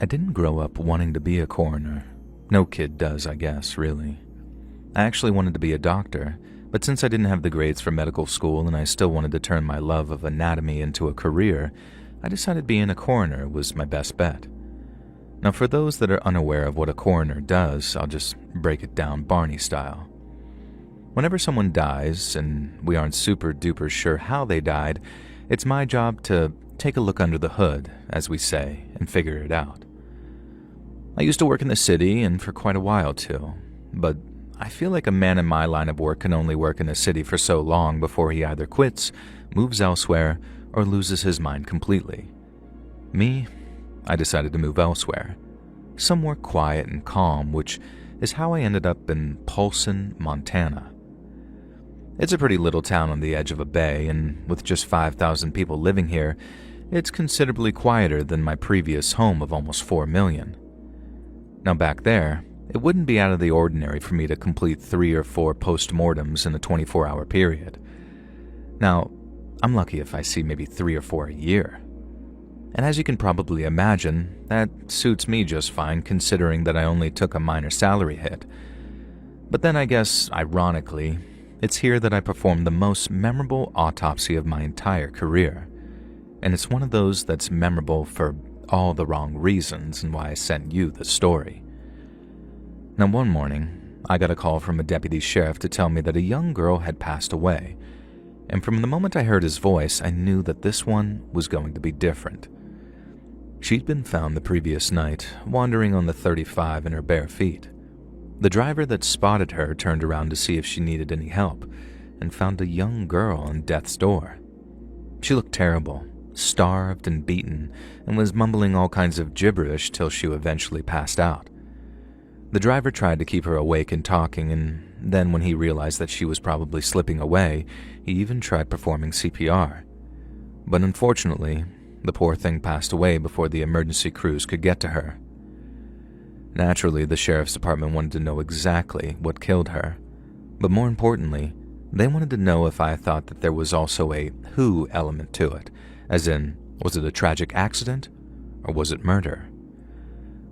I didn't grow up wanting to be a coroner. No kid does, I guess, really. I actually wanted to be a doctor, but since I didn't have the grades for medical school and I still wanted to turn my love of anatomy into a career, I decided being a coroner was my best bet. Now, for those that are unaware of what a coroner does, I'll just break it down Barney style. Whenever someone dies, and we aren't super duper sure how they died, it's my job to take a look under the hood, as we say, and figure it out. I used to work in the city, and for quite a while too, but I feel like a man in my line of work can only work in a city for so long before he either quits, moves elsewhere, or loses his mind completely. Me, I decided to move elsewhere, somewhere quiet and calm, which is how I ended up in Polson, Montana. It's a pretty little town on the edge of a bay, and with just 5,000 people living here, it's considerably quieter than my previous home of almost 4 million. Now back there, it wouldn't be out of the ordinary for me to complete 3 or 4 post-mortems in a 24-hour period. Now, I'm lucky if I see maybe 3 or 4 a year. And as you can probably imagine, that suits me just fine considering that I only took a minor salary hit. But then I guess, ironically, it's here that I performed the most memorable autopsy of my entire career. And it's one of those that's memorable for all the wrong reasons and why I sent you the story. Now, one morning, I got a call from a deputy sheriff to tell me that a young girl had passed away, and from the moment I heard his voice, I knew that this one was going to be different. She'd been found the previous night, wandering on the 35 in her bare feet. The driver that spotted her turned around to see if she needed any help, and found a young girl on death's door. She looked terrible, starved and beaten, and was mumbling all kinds of gibberish till she eventually passed out. The driver tried to keep her awake and talking, and then when he realized that she was probably slipping away, he even tried performing CPR. But unfortunately, the poor thing passed away before the emergency crews could get to her. Naturally, the sheriff's department wanted to know exactly what killed her, but more importantly, they wanted to know if I thought that there was also a who element to it, as in, was it a tragic accident, or was it murder?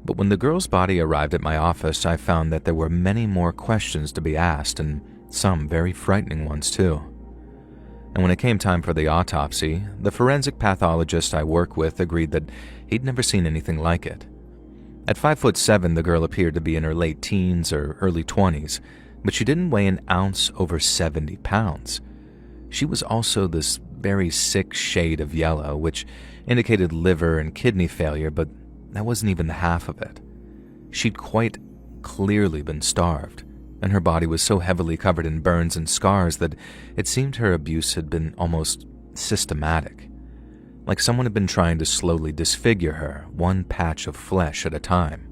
But when the girl's body arrived at my office, I found that there were many more questions to be asked, and some very frightening ones too. And when it came time for the autopsy, the forensic pathologist I work with agreed that he'd never seen anything like it. At 5'7", the girl appeared to be in her late teens or early 20s, but she didn't weigh an ounce over 70 pounds. She was also this very sick shade of yellow, which indicated liver and kidney failure, but that wasn't even the half of it. She'd quite clearly been starved, and her body was so heavily covered in burns and scars that it seemed her abuse had been almost systematic, like someone had been trying to slowly disfigure her, one patch of flesh at a time.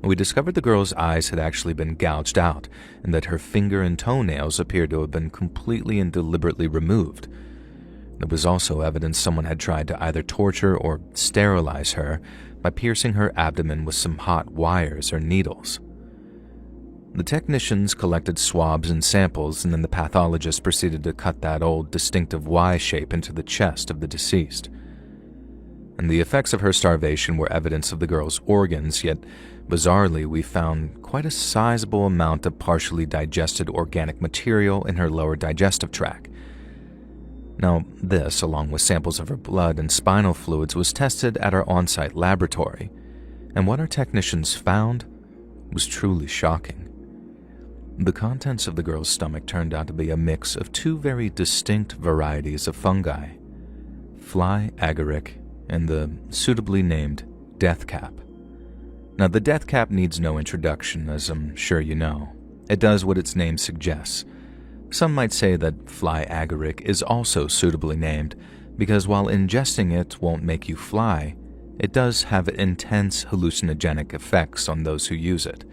We discovered the girl's eyes had actually been gouged out, and that her finger and toenails appeared to have been completely and deliberately removed. There was also evidence someone had tried to either torture or sterilize her by piercing her abdomen with some hot wires or needles. The technicians collected swabs and samples, and then the pathologist proceeded to cut that old distinctive Y shape into the chest of the deceased. And the effects of her starvation were evidence of the girl's organs, yet bizarrely we found quite a sizable amount of partially digested organic material in her lower digestive tract. Now, this, along with samples of her blood and spinal fluids, was tested at our on-site laboratory, and what our technicians found was truly shocking. The contents of the girl's stomach turned out to be a mix of 2 very distinct varieties of fungi, fly agaric and the suitably named death cap. Now, the death cap needs no introduction, as I'm sure you know. It does what its name suggests. Some might say that fly agaric is also suitably named, because while ingesting it won't make you fly, it does have intense hallucinogenic effects on those who use it.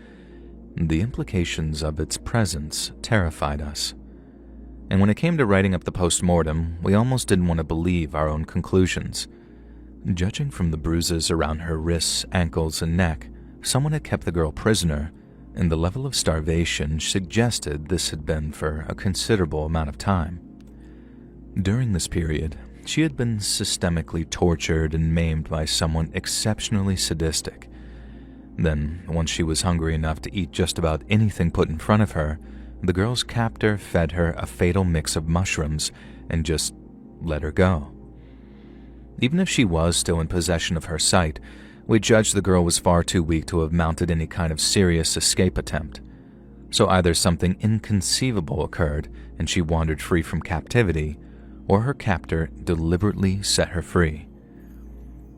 The implications of its presence terrified us. And when it came to writing up the post-mortem, we almost didn't want to believe our own conclusions. Judging from the bruises around her wrists, ankles, and neck, someone had kept the girl prisoner, and the level of starvation suggested this had been for a considerable amount of time. During this period, she had been systemically tortured and maimed by someone exceptionally sadistic. Then, once she was hungry enough to eat just about anything put in front of her, the girl's captor fed her a fatal mix of mushrooms and just let her go. Even if she was still in possession of her sight, we judged the girl was far too weak to have mounted any kind of serious escape attempt. So either something inconceivable occurred and she wandered free from captivity, or her captor deliberately set her free.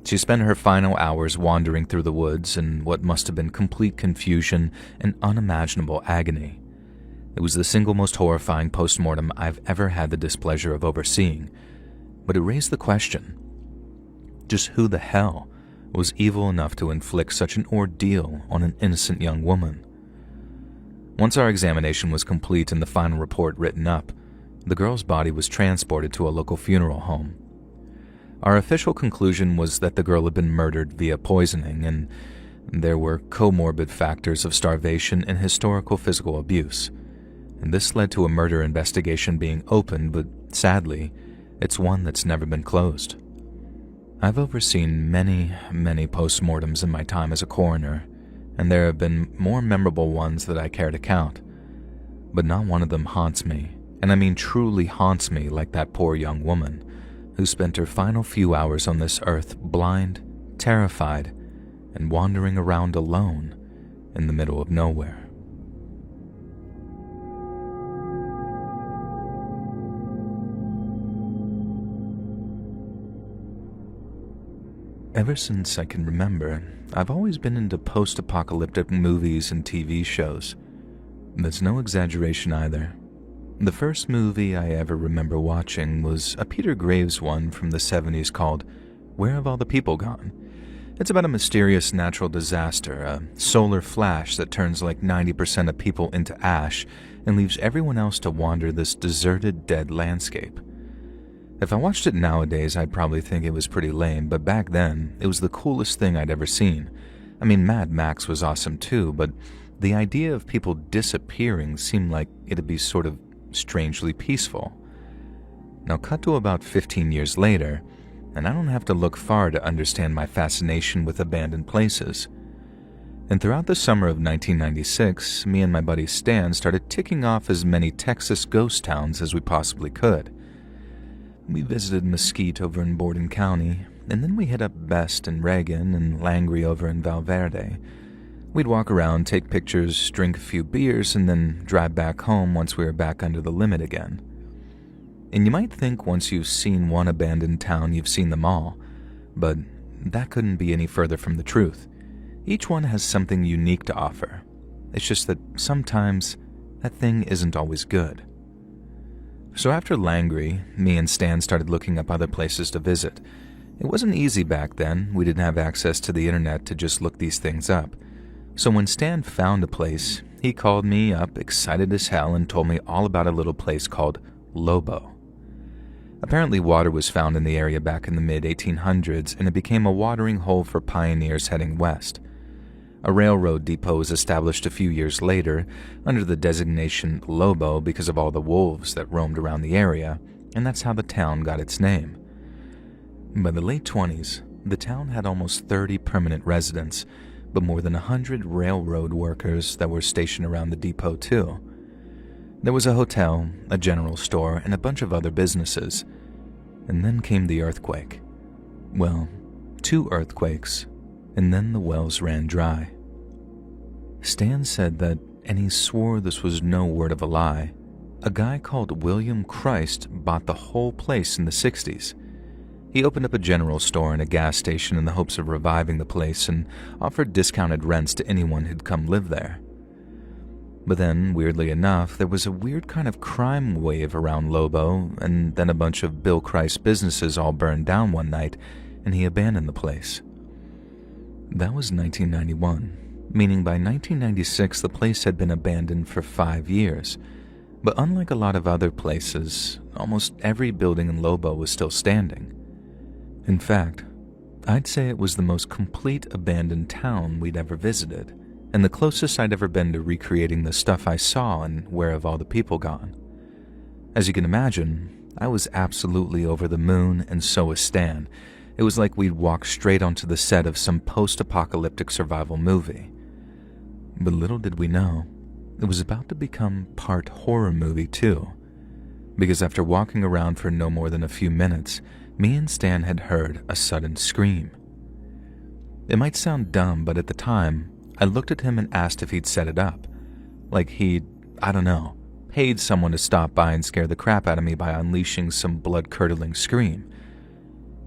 She spent her final hours wandering through the woods in what must have been complete confusion and unimaginable agony. It was the single most horrifying postmortem I've ever had the displeasure of overseeing, but it raised the question, just who the hell was evil enough to inflict such an ordeal on an innocent young woman? Once our examination was complete and the final report written up, the girl's body was transported to a local funeral home. Our official conclusion was that the girl had been murdered via poisoning, and there were comorbid factors of starvation and historical physical abuse. And this led to a murder investigation being opened, but sadly, it's one that's never been closed. I've overseen many postmortems in my time as a coroner, and there have been more memorable ones that I care to count. But not one of them haunts me, and I mean truly haunts me like that poor young woman who spent her final few hours on this earth blind, terrified, and wandering around alone in the middle of nowhere. Ever since I can remember, I've always been into post-apocalyptic movies and TV shows. That's no exaggeration either. The first movie I ever remember watching was a Peter Graves one from the 70s called Where Have All the People Gone? It's about a mysterious natural disaster, a solar flash that turns like 90% of people into ash and leaves everyone else to wander this deserted, dead landscape. If I watched it nowadays, I'd probably think it was pretty lame, but back then, it was the coolest thing I'd ever seen. I mean, Mad Max was awesome too, but the idea of people disappearing seemed like it'd be sort of strangely peaceful. Now cut to about 15 years later, and I don't have to look far to understand my fascination with abandoned places. And throughout the summer of 1996, me and my buddy Stan started ticking off as many Texas ghost towns as we possibly could. We visited Mesquite over in Borden County, and then we hit up Best and Reagan and Langley over in Valverde. We'd walk around, take pictures, drink a few beers, and then drive back home once we were back under the limit again. And you might think once you've seen one abandoned town, you've seen them all, but that couldn't be any further from the truth. Each one has something unique to offer. It's just that sometimes that thing isn't always good. So after Langley, me and Stan started looking up other places to visit. It wasn't easy back then. We didn't have access to the internet to just look these things up. So when Stan found a place, he called me up, excited as hell, and told me all about a little place called Lobo. Apparently water was found in the area back in the mid-1800s, and it became a watering hole for pioneers heading west. A railroad depot was established a few years later under the designation Lobo because of all the wolves that roamed around the area, and that's how the town got its name. By the late 20s, the town had almost 30 permanent residents, but more than 100 railroad workers that were stationed around the depot too. There was a hotel, a general store, and a bunch of other businesses. And then came the earthquake. Well, 2 earthquakes, and then the wells ran dry. Stan said that, and he swore this was no word of a lie, a guy called William Christ bought the whole place in the 60s. He opened up a general store and a gas station in the hopes of reviving the place and offered discounted rents to anyone who'd come live there. But then, weirdly enough, there was a weird kind of crime wave around Lobo, and then a bunch of Bill Christ businesses all burned down one night, and he abandoned the place. That was 1991, meaning by 1996 the place had been abandoned for 5 years. But unlike a lot of other places, almost every building in Lobo was still standing. In fact, I'd say it was the most complete abandoned town we'd ever visited, and the closest I'd ever been to recreating the stuff I saw in Where Have All the People Gone. As you can imagine, I was absolutely over the moon, and so was Stan. It was like we'd walked straight onto the set of some post-apocalyptic survival movie. But little did we know, it was about to become part horror movie too. Because after walking around for no more than a few minutes, me and Stan had heard a sudden scream. It might sound dumb, but at the time, I looked at him and asked if he'd set it up. Like he'd, I don't know, paid someone to stop by and scare the crap out of me by unleashing some blood-curdling scream.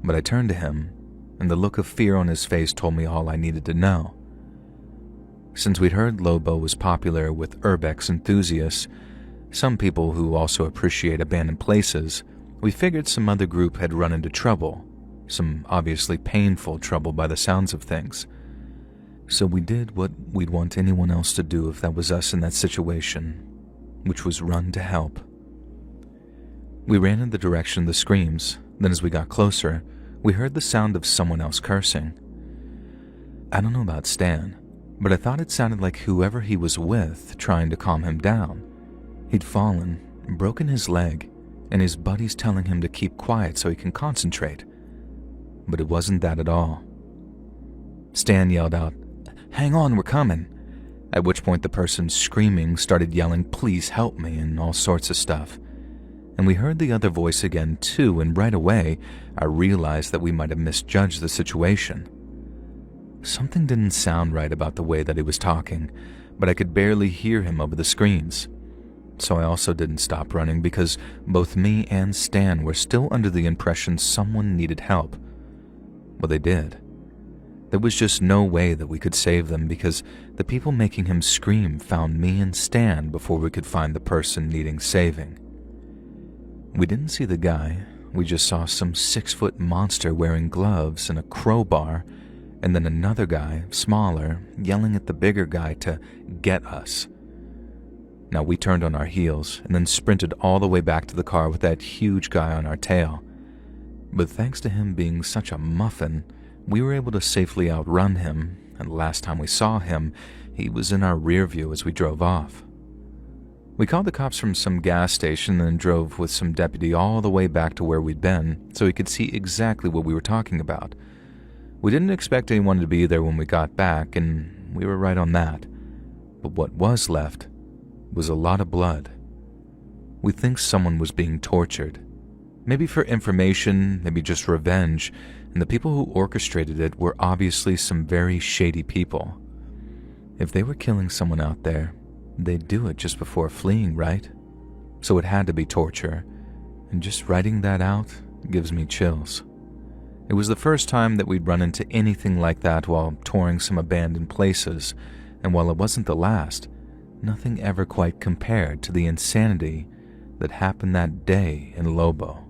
But I turned to him, and the look of fear on his face told me all I needed to know. Since we'd heard Lobo was popular with urbex enthusiasts, some people who also appreciate abandoned places, we figured some other group had run into trouble, some obviously painful trouble by the sounds of things. So we did what we'd want anyone else to do if that was us in that situation, which was run to help. We ran in the direction of the screams, then as we got closer, we heard the sound of someone else cursing. I don't know about Stan, but I thought it sounded like whoever he was with trying to calm him down. He'd fallen, broken his leg, and his buddies telling him to keep quiet so he can concentrate. But it wasn't that at all. Stan yelled out, "Hang on, we're coming," at which point the person screaming started yelling, "Please help me," and all sorts of stuff. And we heard the other voice again too, and right away, I realized that we might have misjudged the situation. Something didn't sound right about the way that he was talking, but I could barely hear him over the screams. So I also didn't stop running because both me and Stan were still under the impression someone needed help. Well, they did. There was just no way that we could save them because the people making him scream found me and Stan before we could find the person needing saving. We didn't see the guy, we just saw some 6-foot monster wearing gloves and a crowbar, and then another guy, smaller, yelling at the bigger guy to get us. Now we turned on our heels and then sprinted all the way back to the car with that huge guy on our tail. But thanks to him being such a muffin, we were able to safely outrun him, and last time we saw him, he was in our rear view as we drove off. We called the cops from some gas station and then drove with some deputy all the way back to where we'd been so he could see exactly what we were talking about. We didn't expect anyone to be there when we got back, and we were right on that. But what was left was a lot of blood. We think someone was being tortured. Maybe for information, maybe just revenge, and the people who orchestrated it were obviously some very shady people. If they were killing someone out there, they'd do it just before fleeing, right? So it had to be torture, and just writing that out gives me chills. It was the first time that we'd run into anything like that while touring some abandoned places, and while it wasn't the last, nothing ever quite compared to the insanity that happened that day in Lobo.